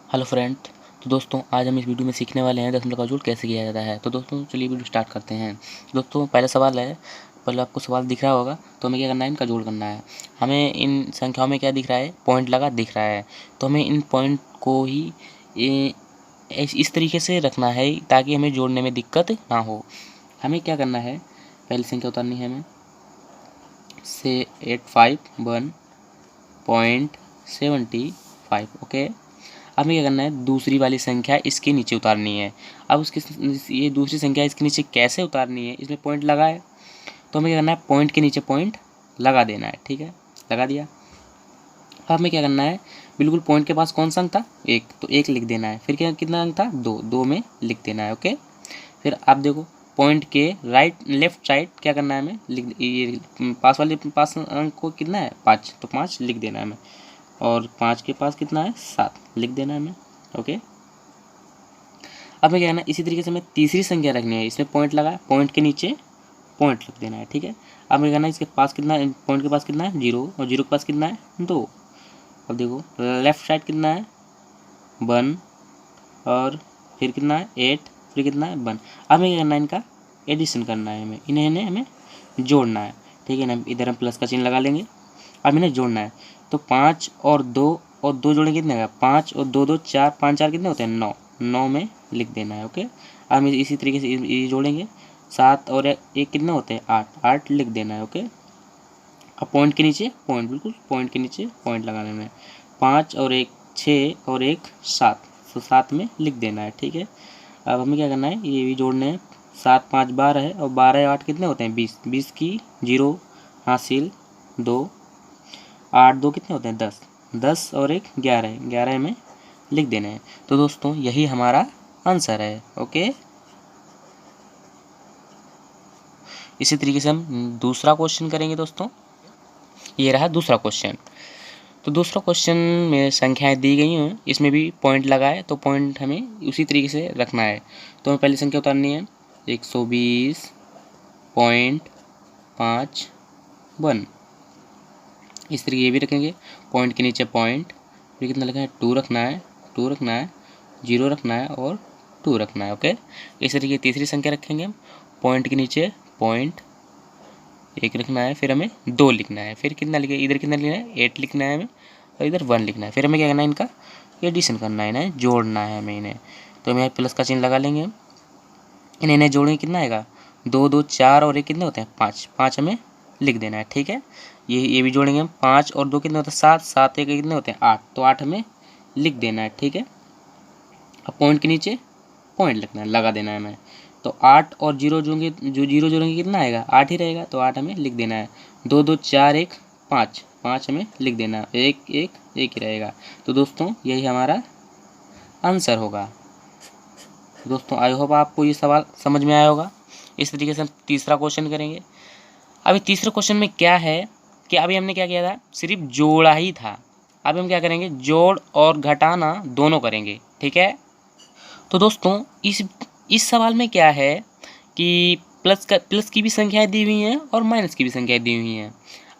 Hello friend. तो दोस्तों आज हम इस वीडियो में सीखने वाले हैं दशमलव का जोड़ कैसे किया जाता है। तो दोस्तों चलिए वीडियो स्टार्ट करते हैं। दोस्तों पहला सवाल है, पहले आपको सवाल दिख रहा होगा तो हमें क्या करना है, इनका जोड़ करना है। हमें इन संख्याओं में क्या दिख रहा है, पॉइंट लगा दिख रहा है। तो हमें इन पॉइंट को ही इस तरीके से रखना है ताकि हमें जोड़ने में दिक्कत ना हो। हमें क्या करना है, पहली संख्या उतारनी है हमें से 851.75। ओके, अब हमें क्या करना है, दूसरी वाली संख्या इसके नीचे उतारनी है। अब उसकी ये दूसरी संख्या इसके नीचे कैसे उतारनी है, इसमें पॉइंट लगा है तो हमें क्या करना है, पॉइंट के नीचे पॉइंट लगा देना है। ठीक है, लगा दिया। अब हमें क्या करना है, बिल्कुल पॉइंट के पास कौन सा अंक था, एक, तो एक लिख देना है। फिर क्या कितना अंक था, दो, दो में लिख देना है। ओके, फिर आप देखो पॉइंट के लेफ्ट साइड क्या करना है, हमें लिख ये पास वाले पास अंक को कितना है, 5, तो 5 लिख देना है हमें। और 5 के पास कितना है, 7 लिख देना है हमें। ओके, अब हमें क्या करना है, इसी तरीके से हमें तीसरी संख्या रखनी है, इसमें पॉइंट लगा, पॉइंट के नीचे पॉइंट लिख देना है। ठीक है, अब हमें करना है, इसके पास कितना है, पॉइंट के पास कितना है, 0, और 0 के पास कितना है, 2। अब देखो लेफ्ट साइड कितना है, 1, और फिर कितना है, 8, फिर कितना है, 1। अब हमें क्या करना है, इनका एडिशन करना है, इन्हें हमें जोड़ना है। ठीक है ना, इधर हम प्लस का चिन्ह लगा लेंगे। अब इन्हें जोड़ना है, तो 5 और 2 जोड़ें कितने का, 5 और 2 2 4, 5 4 कितने होते हैं, 9, 9 में लिख देना है। ओके, अब हम इसी तरीके से ये जोड़ेंगे, 7 और 1 कितने होते हैं, 8, 8 लिख देना है। ओके, अब पॉइंट के नीचे पॉइंट, बिल्कुल पॉइंट के नीचे पॉइंट लगा लेना है। 5 और 1 6 और 1 7, तो 7 में लिख देना है। ठीक है, अब हमें क्या करना है, ये भी जोड़ने हैं। 7 5 12 है, और 12 8 कितने होते हैं, 20, 20 की 0 हासिल 2, 8 2 कितने होते हैं, 10, 10 और 1 11, 11 में लिख देना है। तो दोस्तों यही हमारा आंसर है। ओके, इसी तरीके से हम दूसरा क्वेश्चन करेंगे। दोस्तों ये रहा दूसरा क्वेश्चन। तो दूसरा क्वेश्चन में संख्याएं दी गई हैं, इसमें भी पॉइंट लगा है, तो पॉइंट हमें उसी तरीके से रखना है। तो हमें पहली संख्या उतारनी है, 120.51। इस तरीके ये भी रखेंगे, पॉइंट के नीचे पॉइंट, फिर कितना लिखा है, 2 रखना है, 2 रखना है, 0 रखना है, और 2 रखना है। ओके, इस तरीके तीसरी संख्या रखेंगे हम, पॉइंट के नीचे पॉइंट 1 रखना है, फिर हमें 2 लिखना है, फिर कितना लिखे, इधर कितना लिखना है, 8 लिखना है हमें, और इधर 1 लिखना है। फिर हमें क्या करना है, इनका एडिशन करना है, इन्हें जोड़ना है हमें इन्हें। तो हमें प्लस का चिन्ह लगा लेंगे हम, इन्हें जोड़ेंगे, कितना आएगा, 2 2 4 और 1 कितने होते हैं, 5, 5 हमें लिख देना है। ठीक है, ये भी जोड़ेंगे हम, 5 और 2 कितने होते हैं, 7, 7 1 कितने होते हैं, 8, तो 8 हमें लिख देना है। ठीक है, अब पॉइंट के नीचे पॉइंट लिखना है, लगा देना है हमें। तो 8 और 0 जोड़ेंगे, जो 0 जोड़ेंगे कितना आएगा, 8 ही रहेगा, तो 8 हमें लिख देना है। 2 2 4 1 5, 5 हमें लिख देना है, 1 1 1 ही रहेगा। तो दोस्तों यही हमारा आंसर होगा। दोस्तों आई होप आपको ये सवाल समझ में आया होगा। इस तरीके से हम तीसरा क्वेश्चन करेंगे। अभी तीसरे क्वेश्चन में क्या है कि अभी हमने क्या किया था, सिर्फ जोड़ा ही था। अब हम क्या करेंगे, जोड़ और घटाना दोनों करेंगे। ठीक है, तो दोस्तों इस सवाल में क्या है कि प्लस की भी संख्याएं दी हुई हैं और माइनस की भी संख्याएं दी हुई हैं।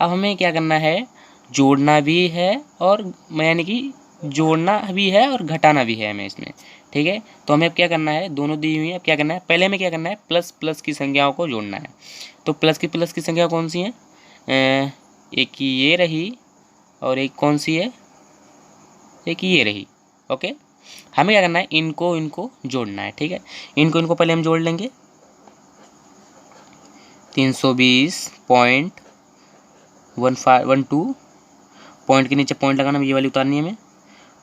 अब हमें क्या करना है, जोड़ना भी है, और यानी कि जोड़ना भी है और घटाना भी है हमें इसमें। ठीक है, तो हमें अब क्या करना है, दोनों दी हुई हैं, अब क्या करना है, पहले हमें क्या करना है, प्लस प्लस की संख्याओं को जोड़ना है। तो प्लस की संख्या कौन सी है, एक की ये रही, और एक कौन सी है, एक ये रही। ओके, हमें क्या करना है, इनको इनको जोड़ना है। ठीक है, इनको इनको पहले हम जोड़ लेंगे, 320.12, पॉइंट के नीचे पॉइंट लगाना है, ये वाली उतारनी है हमें,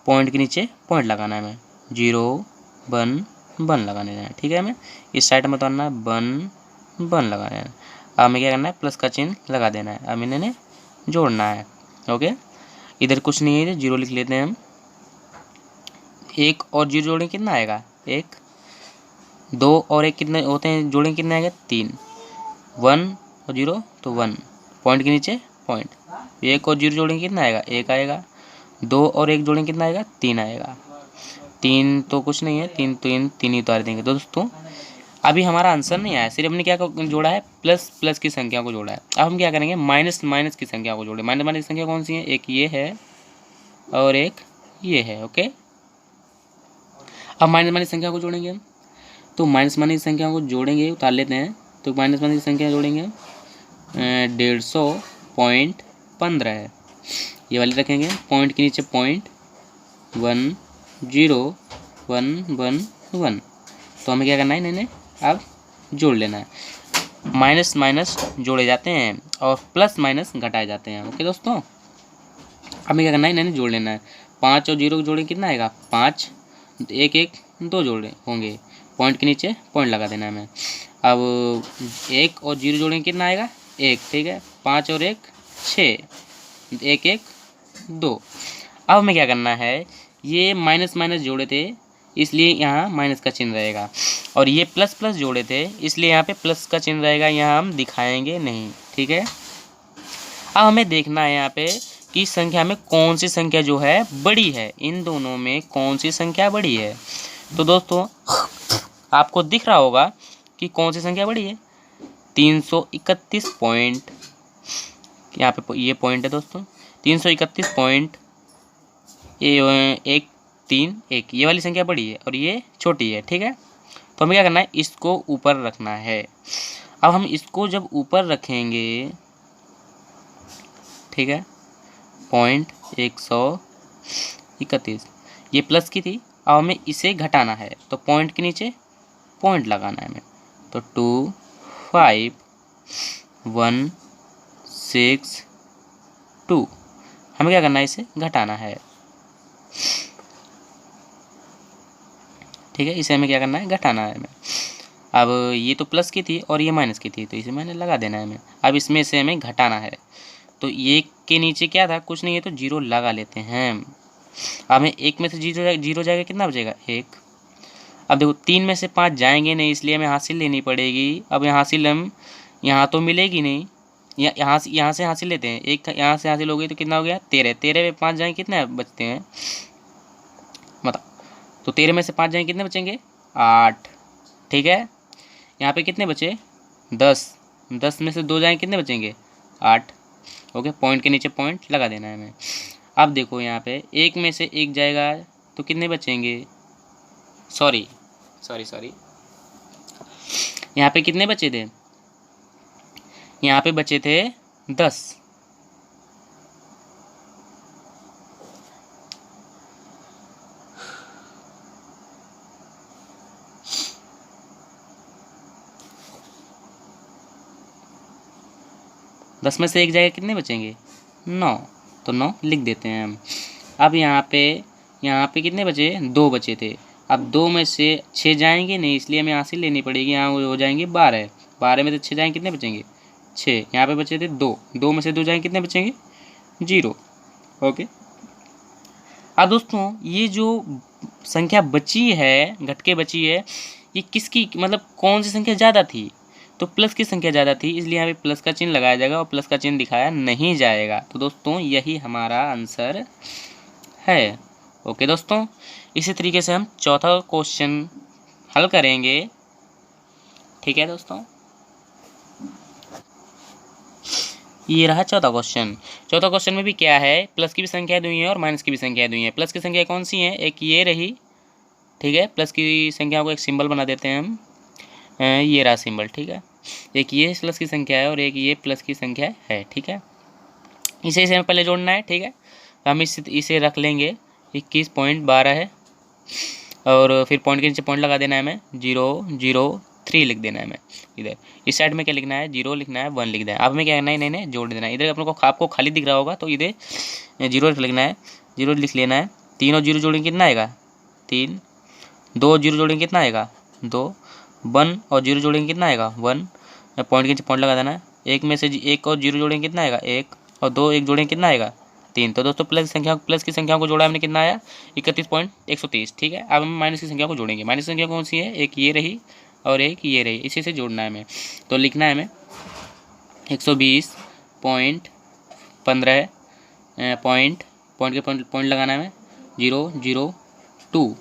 पॉइंट के नीचे पॉइंट लगाना है हमें, 0 1 1 लगाने है। ठीक है, हमें इस साइड में उतारना है, 1 1 लगाना है। अब हमें क्या करना है, प्लस का चिन्ह लगा देना है, अब इन्हें जोड़ना है। ओके, इधर कुछ नहीं है, 0 लिख लेते हैं हम। 1 और 0 जोड़ें कितना आएगा, 1, 2 और 1 कितने होते हैं, जोड़ें कितना आएगा, 3, 1 और 0 तो 1, पॉइंट के नीचे पॉइंट, 1 और 0 जोड़ेंगे कितना आएगा, 1 आएगा, 2 और 1 जोड़ेंगे कितना आएगा, 3 आएगा, 3 तो कुछ नहीं है, 3 3 ही उतार देंगे। तो दोस्तों अभी हमारा आंसर नहीं आया, सिर्फ हमने क्या जोड़ा है, प्लस प्लस की संख्या को जोड़ा है। अब हम क्या करेंगे, माइनस माइनस की संख्या को जोड़े। माइनस माइनस की संख्या कौन सी है, एक ये है और एक ये है। ओके, अब माइनस माइनस संख्या को जोड़ेंगे हम, तो माइनस माइनस संख्या को जोड़ेंगे, उतार लेते हैं। तो माइनस माइनस संख्या जोड़ेंगे हम, 150.15 है, ये वाली रखेंगे। पॉइंट के नीचे पॉइंट, 1 0 1 1 1। तो हमें क्या करना है, इन्हें अब जोड़ लेना है। माइनस माइनस जोड़े जाते हैं और प्लस माइनस घटाए जाते हैं। ओके दोस्तों, हमें क्या करना है, इन्हें जोड़ लेना है। 5 और 0 को जोड़ें कितना आएगा, 5, 1 1 2 जोड़े होंगे, पॉइंट के नीचे पॉइंट लगा देना है हमें। अब 1 और 0 जोड़ें कितना आएगा, 1, ठीक है। 5 और 1 6, 1 1 2। अब हमें क्या करना है, ये माइनस माइनस जोड़े थे इसलिए यहाँ माइनस का चिन्ह रहेगा, और ये प्लस प्लस जोड़े थे इसलिए यहाँ पे प्लस का चिन्ह रहेगा, यहाँ हम दिखाएंगे नहीं, ठीक है। अब हमें देखना है यहाँ पे कि संख्या में कौन सी संख्या जो है बड़ी है, इन दोनों में कौन सी संख्या बड़ी है। तो दोस्तों आपको दिख रहा होगा कि कौन सी संख्या बड़ी है, 331 पॉइंट, यहाँ पे ये पॉइंट है दोस्तों, 331.131, ये वाली संख्या बड़ी है और ये छोटी है, ठीक है। तो हमें क्या करना है, इसको ऊपर रखना है। अब हम इसको जब ऊपर रखेंगे, ठीक है, 131, ये प्लस की थी, अब हमें इसे घटाना है, तो पॉइंट के नीचे पॉइंट लगाना है हमें। तो 2 5 1 6 2, हमें क्या करना है, इसे घटाना है, ठीक है। इसे हमें क्या करना है, घटाना है हमें। अब ये तो प्लस की थी और ये माइनस की थी, तो इसे मैंने लगा देना है हमें। अब इसमें से हमें घटाना है, तो ये के नीचे क्या था, कुछ नहीं है, तो 0 लगा लेते हैं। अब हमें 1 में से 0 जाएगा, कितना बचेगा, 1। अब देखो 3 में से 5 जाएंगे नहीं इसलिए हमें हासिल लेनी पड़ेगी। अब यहाँ हासिल हम यहाँ तो मिलेगी नहीं, यहाँ से हासिल लेते हैं, एक यहाँ से हासिल हो गई तो कितना हो गया, 13। 13 में 5 जाएंगे, कितने बचते हैं बताओ। तो 13 में से 5 जाएंगे, कितने बचेंगे, 8, ठीक है। यहाँ पे कितने बचे, 10। 10 में से 2 जाएंगे, कितने बचेंगे, 8। ओके, पॉइंट के नीचे पॉइंट लगा देना है हमें। अब देखो यहाँ पे 1 में से 1 जाएगा तो कितने बचेंगे, सॉरी, यहाँ पे कितने बचे थे, यहाँ पे बचे थे 10। दस में से 1 जाएगा, कितने बचेंगे, 9। तो 9 लिख देते हैं हम। अब यहाँ पे कितने बचे, 2 बचे थे। अब 2 में से 6 जाएंगे नहीं इसलिए हमें हासिल लेनी पड़ेगी, यहाँ हो जाएंगे 12। 12 में से 6 जाएंगे, कितने बचेंगे, 6। यहाँ पे बचे थे 2, 2 में से 2 जाएंगे, कितने बचेंगे, 0। ओके। अब दोस्तों ये जो संख्या बची है, घट के बची है, ये किसकी, मतलब कौन सी संख्या ज़्यादा थी, तो प्लस की संख्या ज़्यादा थी इसलिए यहाँ पे प्लस का चिन्ह लगाया जाएगा और प्लस का चिन्ह दिखाया नहीं जाएगा। तो दोस्तों यही हमारा आंसर है। ओके दोस्तों, इसी तरीके से हम चौथा क्वेश्चन हल करेंगे, ठीक है दोस्तों। ये रहा चौथा क्वेश्चन। चौथा क्वेश्चन में भी क्या है, प्लस की भी संख्या दी हुई है और माइनस की भी संख्या दी हुई है। प्लस की संख्या कौन सी है, एक ये रही, ठीक है। प्लस की संख्या को एक सिंबल बना देते हैं हम, ये रहा सिंबल, ठीक है। एक ये प्लस की संख्या है और एक ये प्लस की संख्या है, ठीक है। इसे हमें पहले जोड़ना है, ठीक है। हम इसे रख लेंगे, 21.12 है, और फिर पॉइंट के नीचे पॉइंट लगा देना है हमें, 003 लिख देना है हमें। इधर इस साइड में क्या लिखना है, 0 लिखना है, 1 लिख देना है। अब हमें क्या करना है, इन्हें जोड़ देना है। इधर अपने को आपको खाली दिख रहा होगा तो इधर 0 लिखना है, 0 लिख लेना है। 3 और 0 जोड़ेंगे, कितना आएगा, 3। 2 और 0 जोड़ेंगे, कितना आएगा, 2। 1 और 0 जोड़ेंगे, कितना आएगा, 1। पॉइंट के नीचे पॉइंट लगा देना है। 1 में से 1 और 0 जोड़ेंगे, कितना आएगा, 1। और 2 1 जोड़ेंगे, कितना आएगा, 3। तो दोस्तों प्लस की संख्या को जोड़ा हमने, कितना आया, 31.130, ठीक है। अब हम माइनस की संख्या को जोड़ेंगे। माइनस की संख्या कौन सी है, एक ये रही और एक ये रही, इसी से जोड़ना है हमें। तो लिखना है हमें 120.15 पॉइंट के पॉइंट लगाना है हमें, 002,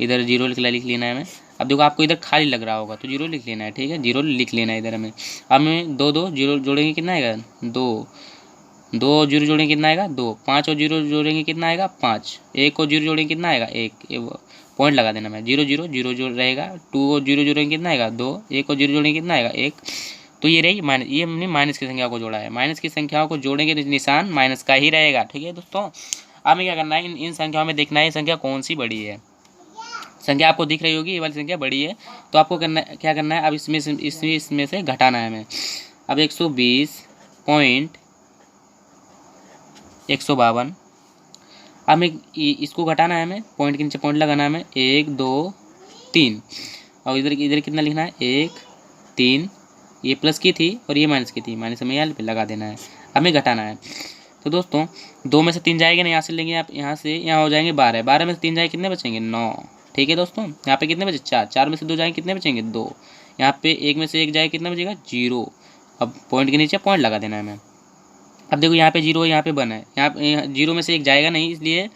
इधर 0 लिख लेना है हमें। अब देखो आपको इधर खाली लग रहा होगा तो 0 लिख लेना है, ठीक है, 0 लिख लेना है इधर हमें। अब हमें 2 0 जोड़ेंगे, कितना आएगा, 2। 2 और 0 जोड़ेंगे कितना आएगा 2, 5 और 0 जोड़ेंगे कितना आएगा 5, 1 और 0 जोड़ेंगे कितना आएगा 1, पॉइंट लगा देना मैं, 0 0 0 जो रहेगा, 2 और 0 जोड़ेंगे कितना आएगा 2, 1 और 0 जोड़ेंगे कितना आएगा 1। तो ये रही माइनस, ये हमने माइनस की संख्या को जोड़ा है, माइनस की संख्याओं को जोड़ेंगे तो निशान माइनस का ही रहेगा। ठीक है दोस्तों, अब हमें क्या करना है, इन संख्याओं में देखना है संख्या कौन सी बड़ी है। संख्या आपको दिख रही होगी, ये वाली संख्या बड़ी है, तो आपको क्या करना है, अब इसमें से घटाना है हमें। अब 120.152, अब इसको घटाना है हमें, पॉइंट के नीचे पॉइंट लगाना है हमें, 1 2 3, और इधर इधर कितना लिखना है 1 3, ये प्लस की थी और ये माइनस की थी, माइनस हमें यहाँ पे लगा देना है, हमें घटाना है। तो दोस्तों 2 में से 3 जाएगा ना, यहाँ से लेंगे आप, यहाँ से यहाँ हो जाएंगे 12, 12 में से 3 जाएंगे कितने बचेंगे 9। ठीक है दोस्तों, यहाँ पे कितने बचे 4, 4 में से 2 जाएंगे कितने बचेंगे 2, यहाँ पे 1 में से 1 जाएगा कितना बचेगा 0। अब पॉइंट के नीचे पॉइंट लगा देना है हमें। अब देखो यहाँ पे 0 है, यहाँ पे 1 है, यहाँ पे 0 में से 1 जाएगा नहीं, इसलिए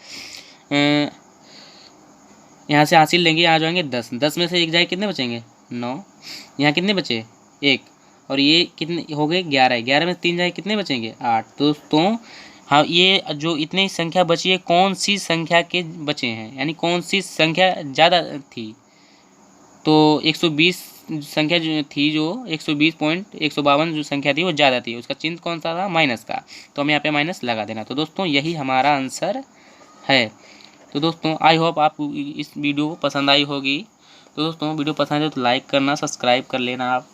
यहाँ से हासिल लेंगे, यहाँ जाएंगे 10, 10 में से 1 जाएगा कितने बचेंगे 9, यहाँ कितने बचे 1, और ये कितने हो गए 11, 11 में 3 जाए कितने बचेंगे 8। दोस्तों हाँ, ये जो इतनी संख्या बची है कौन सी संख्या के बचे हैं, यानी कौन सी संख्या ज़्यादा थी। तो 120 संख्या जो थी, जो 120.152 जो संख्या थी वो ज़्यादा थी, उसका चिन्ह कौन सा था माइनस का, तो हमें यहाँ पे माइनस लगा देना। तो दोस्तों यही हमारा आंसर है। तो दोस्तों आई होप आपको इस वीडियो पसंद आई होगी। तो दोस्तों वीडियो पसंद है तो लाइक करना, सब्सक्राइब कर लेना आप।